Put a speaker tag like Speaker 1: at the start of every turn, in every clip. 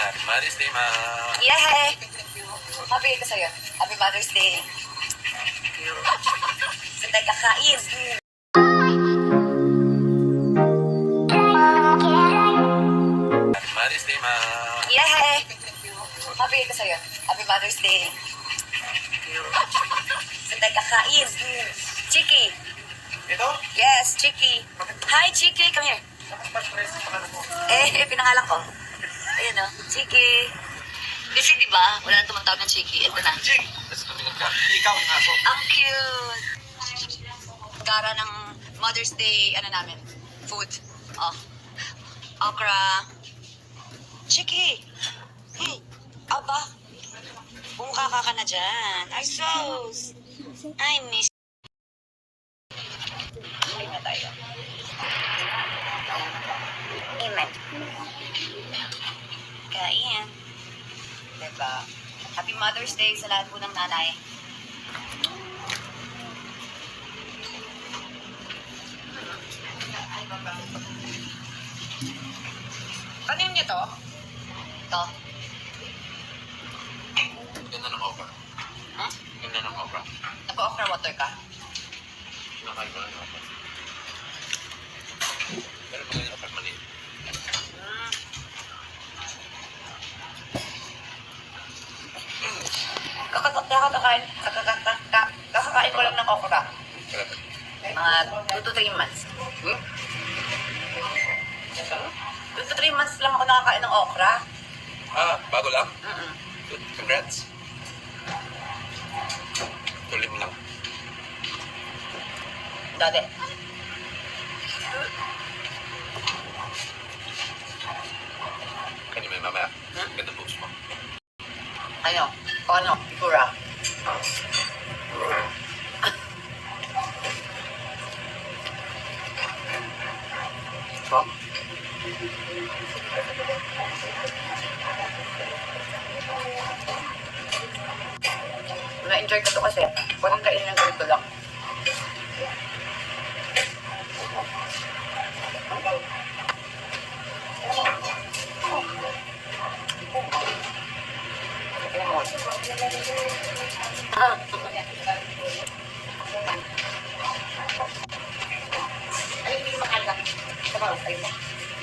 Speaker 1: Happy Mother's Day, ma.
Speaker 2: Yay! Happy ito sa'yo. Happy Mother's Day. So tayo kakain.
Speaker 1: Happy Mother's Day, ma.
Speaker 2: Yay! Happy ito sa'yo. Happy Mother's Day. So tayo kakain. Chiki.
Speaker 1: Ito?
Speaker 2: Yes, Chiki. Hi, Chiki. Come here. Pinangalan ko. Ayan o, Chiki. Kasi diba, wala na tumatawag ng Chiki. Ito na.
Speaker 1: Jing! Tapos tumingin ka. Ikaw ang aso.
Speaker 2: Ang cute! Gara ng Mother's Day, ano namin, food. Oh. Okra. Chiki! Hey! Aba! Bumukaka ka na dyan. Ay, sos! I miss. Kain na tayo. Amen. Kain. Diba? Happy Mother's Day sa lahat po ng nanay. Kanino niyo to? Ito.
Speaker 1: Ganda ng okra.
Speaker 2: Huh?
Speaker 1: Ganda ng okra.
Speaker 2: Nag-okra water ka?
Speaker 1: Nakain ko lang ng okra. Pero mga yung okra maliit.
Speaker 2: Kakakain ko lang ng okra.
Speaker 1: Kailan?
Speaker 2: Mga 2 to 3 months. 2 to 3 months lang ako nakakain ng okra.
Speaker 1: Ah, bago lang?
Speaker 2: Mm-mm.
Speaker 1: Good. Congrats. Tuloy mo lang.
Speaker 2: Dati.
Speaker 1: Kanya may mamaya. Ganda buhos mo.
Speaker 2: Ano? Ano? Ikura.
Speaker 1: Ha?
Speaker 2: Na-enjoy ko to kasi. Walang kainin ng ganito lang.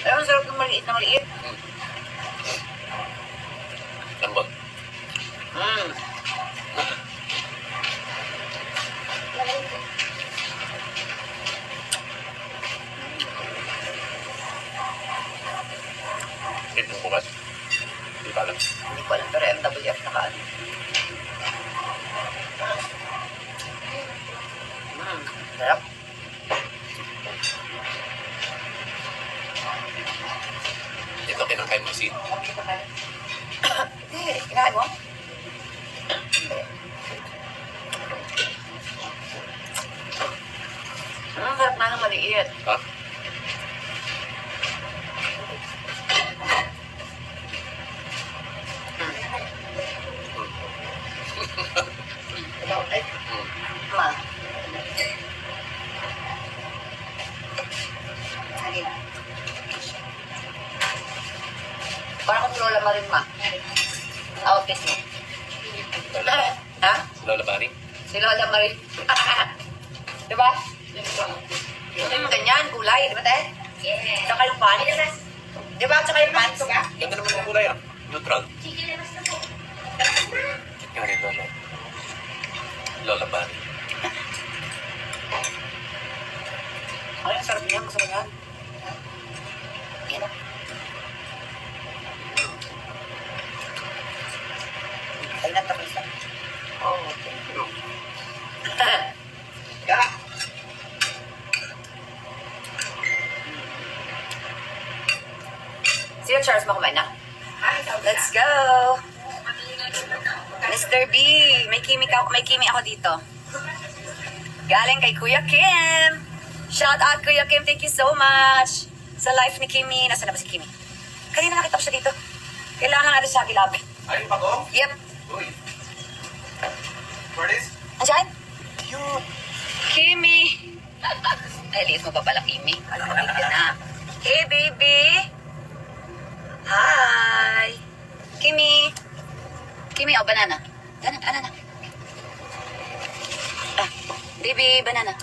Speaker 2: Alam mo, sarap yung maliit na maliit.
Speaker 1: Lambot. Ito bukas. Hindi pa alam.
Speaker 2: Hindi ko alam, pero MWF nakaano. Sarap.
Speaker 1: Ito kinakain mo seed.
Speaker 2: Hindi, kinain mo? Sarap na ng maliit.
Speaker 1: Ha?
Speaker 2: Ma. Sige. Parang kung Lola Marin, ma. Outfit mo. Ha?
Speaker 1: Lola Bari?
Speaker 2: Si Lola Marin. Diba? Ganyan, kulay. Diba, te? Yeah. Tsaka yung pants. Diba? Tsaka yung pants.
Speaker 1: Ganda naman yung kulay ah. Neutral. Yung rin Lola. Lola Bari.
Speaker 2: Ay, ang sarap niyan. Gusto mo yan? Yan. Ay, natapos na.
Speaker 1: Oh, thank you.
Speaker 2: Ka. Sino Charles mo kumain na? Let's go! Mr. B, may kimi ako dito. Galing kay Kuya Kim. Shout out Kuya Kim, thank you so much. Sa life ni Kimi. Nasaan na ba si Kimi? Kanina nakita ko siya dito. Kailangan natin siya kilapin.
Speaker 1: Ay, pako?
Speaker 2: Yep.
Speaker 1: Uy. For this?
Speaker 2: Andiyan? Cute. Kimi. Ay, liit mo pa pala, Kimi. Alam ko, big ka na. Hey, baby. Hi. o banana? Banana. Ah, baby, banana.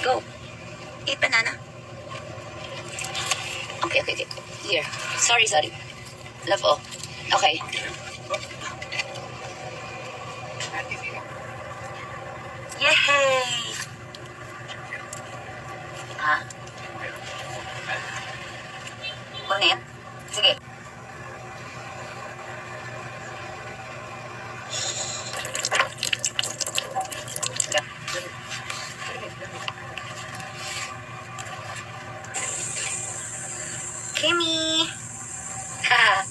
Speaker 2: Go. Eat banana. Okay. Here. Sorry. Love, oh. Okay. Yay! Ha? Ngunit? Sige. Kimmy! Ha!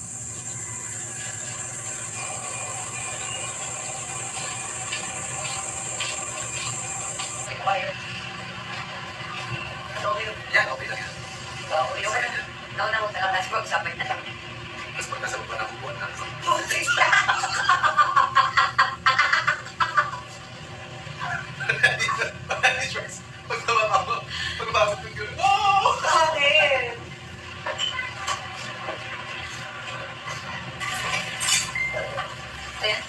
Speaker 1: Yan, okay lang yan.
Speaker 2: Nauna mo talaga kasi pag-usapin na lang.
Speaker 1: Tapos pag nasa baba ng buwan na. Pagbabot ng gano'n. Oh!
Speaker 2: Bakit? Ayan. Ayan.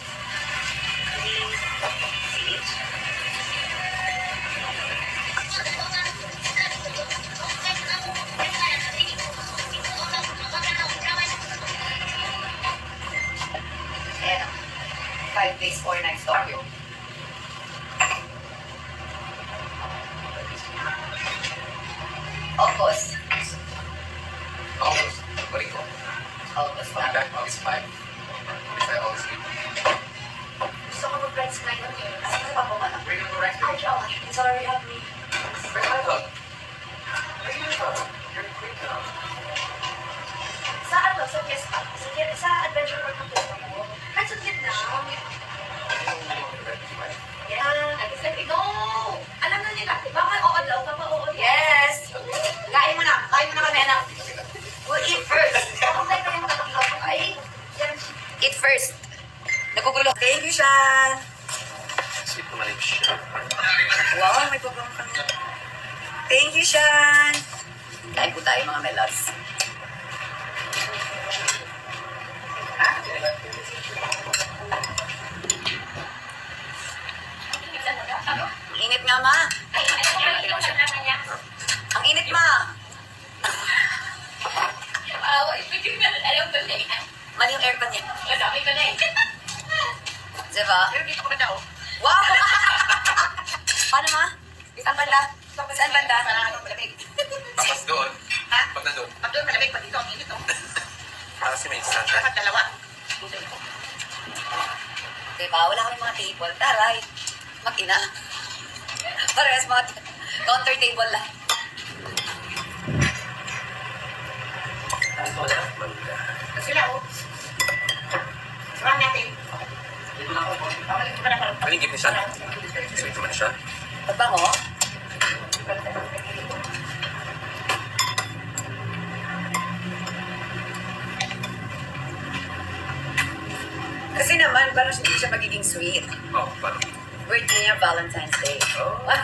Speaker 2: 5 days, 4 nights to Tokyo. August.
Speaker 1: August. Balik ko.
Speaker 2: August
Speaker 1: I'll be
Speaker 2: na.
Speaker 1: back August 5. August 8.
Speaker 2: Gusto ko mag-rides ngayon eh. Ano pa po man?
Speaker 1: We're gonna go right
Speaker 2: Hi, Josh. It's already helped me.
Speaker 1: Where's my dog? Where's your dog? You're great now.
Speaker 2: Sa ano? Sa Fiesta? Sa Adventure Park ng Fiesta mo? Kahit sa Vietnam. Yeah. It's like, no! Alam na nila. Baka oo daw. Baka oo. Yes! Kain mo na. Kain mo na kami, anak. We'll eat first. Ay. Eat first. Nagugulo. Thank you, Sean.
Speaker 1: Sweet naman yung siya.
Speaker 2: Wow, may pagkakang kami. Thank you, Sean. Kain po tayo, mga melods. Init nga, ma. Ang init, ma. Mali yung aircon niya. Diba? Wow! Paano, ma? Saan banda? Saan banda?
Speaker 1: Tapos doon.
Speaker 3: Ha?
Speaker 1: Pag na doon.
Speaker 3: Pag doon, malamig pa dito ang init, oh.
Speaker 1: Para si may stand.
Speaker 3: Dapat dalawa.
Speaker 2: Diba? Wala kami mga table. Taray. Makina. Parehas mga counter table lang.
Speaker 1: Ito na. Manda.
Speaker 3: Sila, oh. Samahan natin. Pabalik ko pa na parang.
Speaker 1: Palingkit ni siya. Sweet naman siya.
Speaker 2: Pagbango? Kasi naman, parang hindi siya magiging sweet.
Speaker 1: Oh, paano?
Speaker 2: Birthday niya, Valentine's Day.
Speaker 1: Oh.
Speaker 2: Ah,